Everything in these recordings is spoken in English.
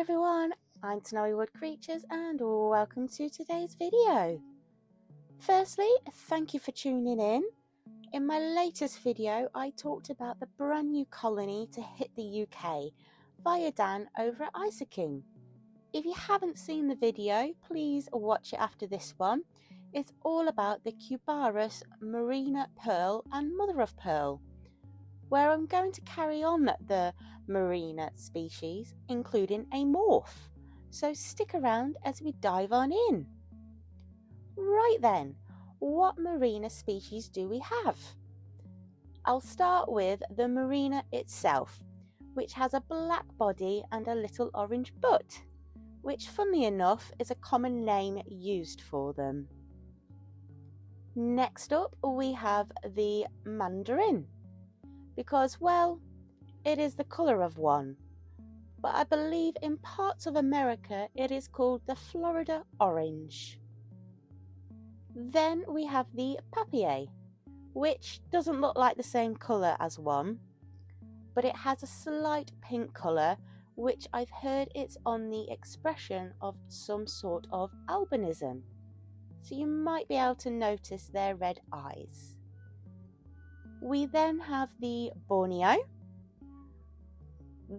everyone, I'm Snowy Wood Creatures and welcome to today's video. Firstly, thank you for tuning in. In my latest video, I talked about the brand new colony to hit the UK via Dan over at Isoking. If you haven't seen the video, please watch it after this one. It's all about the Cubaris Murina pearl and mother of pearl, where I'm going to carry on the marina species, including a morph. So stick around as we dive on in. Right then, what marina species do we have? I'll start with the marina itself, which has a black body and a little orange butt, which funnily enough is a common name used for them. Next up we have the mandarin, because, well, it is the colour of one, but I believe in parts of America it is called the Florida orange. Then we have the papier, which doesn't look like the same colour as one, but it has a slight pink colour, which I've heard it's on the expression of some sort of albinism, so you might be able to notice their red eyes. We then have the Borneo.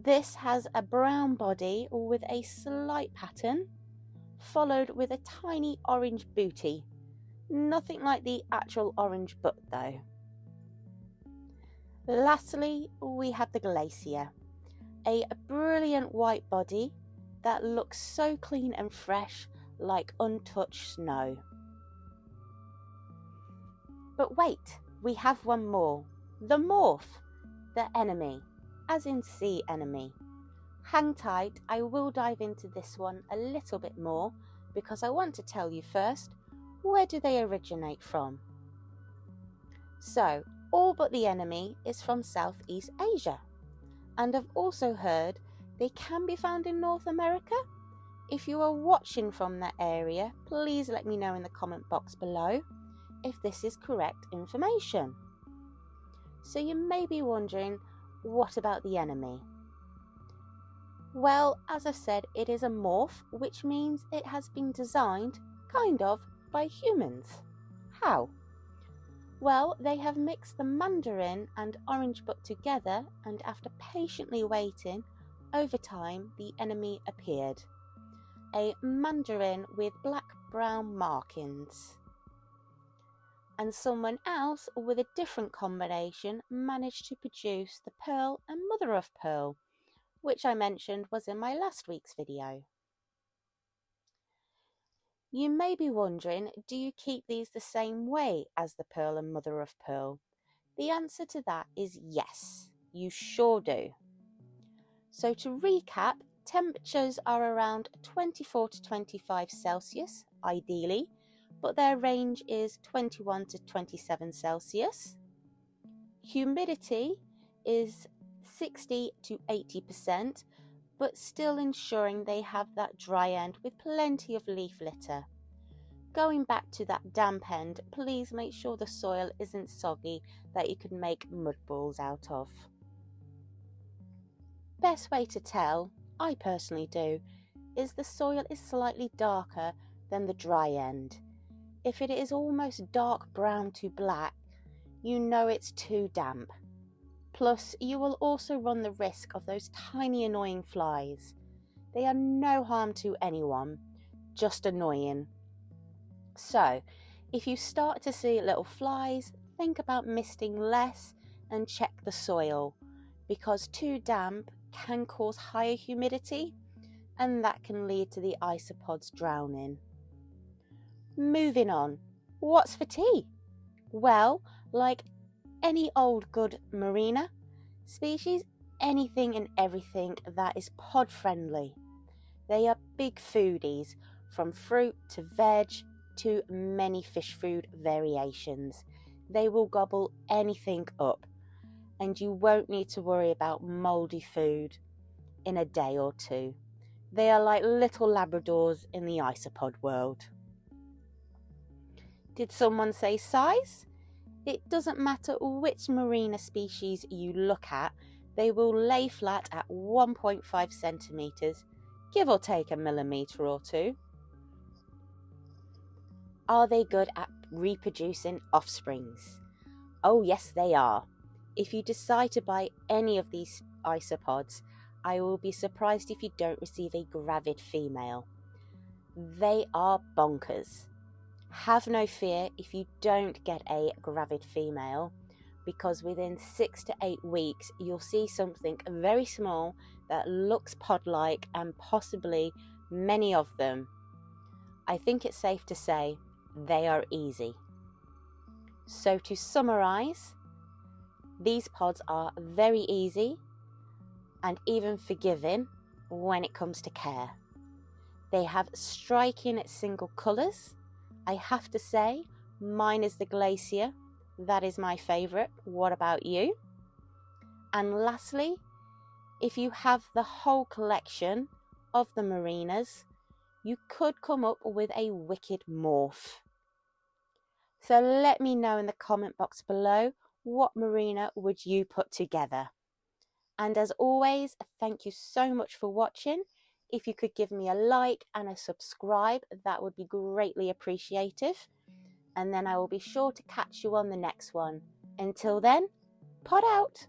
This has a brown body with a slight pattern, followed with a tiny orange booty. Nothing like the actual orange butt though. Lastly, we have the glacier, a brilliant white body that looks so clean and fresh, like untouched snow. But wait, we have one more, the morph, the enemy, as in sea enemy. Hang tight, I will dive into this one a little bit more, because I want to tell you first, where do they originate from? So, all but the enemy is from Southeast Asia, and I've also heard they can be found in North America. If you are watching from that area, please let me know in the comment box below if this is correct information. So you may be wondering, what about the enemy? Well, as I've said, it is a morph, which means it has been designed, kind of, by humans. How? Well, they have mixed the mandarin and orange butt together, and after patiently waiting, over time the enemy appeared. A mandarin with black-brown markings. And someone else with a different combination managed to produce the pearl and mother of pearl, which I mentioned was in my last week's video. You may be wondering, do you keep these the same way as the pearl and mother of pearl? The answer to that is yes, you sure do. So to recap, temperatures are around 24 to 25 Celsius, ideally, but their range is 21 to 27 Celsius. Humidity is 60 to 80%, but still ensuring they have that dry end with plenty of leaf litter. Going back to that damp end, please make sure the soil isn't soggy that you can make mud balls out of. Best way to tell, I personally do, is the soil is slightly darker than the dry end. If it is almost dark brown to black, you know it's too damp. Plus, you will also run the risk of those tiny annoying flies. They are no harm to anyone, just annoying. So, if you start to see little flies, think about misting less and check the soil, because too damp can cause higher humidity, and that can lead to the isopods drowning. Moving on, what's for tea? Well, like any old good marina species, anything and everything that is pod friendly. They are big foodies, from fruit to veg to many fish food variations. They will gobble anything up, and you won't need to worry about mouldy food in a day or two. They are like little Labradors in the isopod world. Did someone say size? It doesn't matter which marina species you look at, they will lay flat at 1.5 centimetres, give or take a millimetre or two. Are they good at reproducing offsprings? Oh yes, they are. If you decide to buy any of these isopods, I will be surprised if you don't receive a gravid female. They are bonkers. Have no fear if you don't get a gravid female, because within 6 to 8 weeks you'll see something very small that looks pod-like, and possibly many of them. I think it's safe to say they are easy. So to summarise, these pods are very easy and even forgiving when it comes to care. They have striking single colours. I have to say, mine is the glacier. That is my favourite. What about you? And lastly, if you have the whole collection of the marinas, you could come up with a wicked morph. So let me know in the comment box below, what marina would you put together? And as always, thank you so much for watching. If you could give me a like and a subscribe, that would be greatly appreciated. And then I will be sure to catch you on the next one. Until then, pod out!